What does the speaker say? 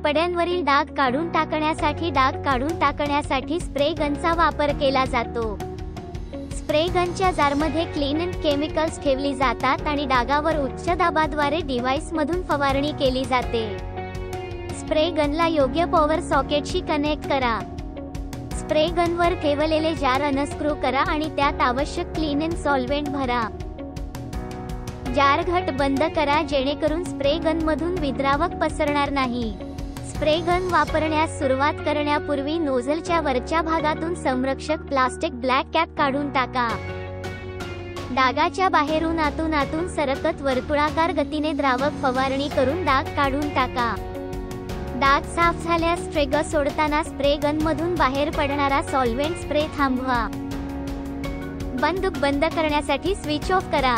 कपड्यांवरील डाग काढून टाकण्यासाठी स्प्रे गनचा वापर केला जातो। स्प्रे गनच्या जारमध्ये क्लीनंट केमिकल्स ठेवली जातात आणि डागावर उच्च दाबाद्वारे डिव्हाइसमधून फवारणी केली जाते। स्प्रे गनला योग्य पॉवर सॉकेटशी कनेक्ट करा। स्प्रे गनवर ठेवलेले जार अनस्क्रू करा आणि त्यात आवश्यक क्लीनंट सॉल्व्हेंट भरा। जार घट बंद करा जेणेकरून स्प्रे गनमधून विद्रावक पसरणार नाही। स्प्रे गन वापरण्यास सुरुवात करण्यापूर्वी नोझलच्या वरच्या भागातून संरक्षक प्लास्टिक ब्लॅक कॅप काढून टाका। डागाच्या बाहेरून आतून सरकत वर्तुळाकार गतीने द्रावक फवारणी करून डाग काढून टाका। डाग साफ झाल्यास ट्रिगर सोडताना स्प्रे गनमधून बाहेर पडणारा सॉल्व्हेंट स्प्रे थांबवा। बंदूक बंद करण्यासाठी स्विच ऑफ करा।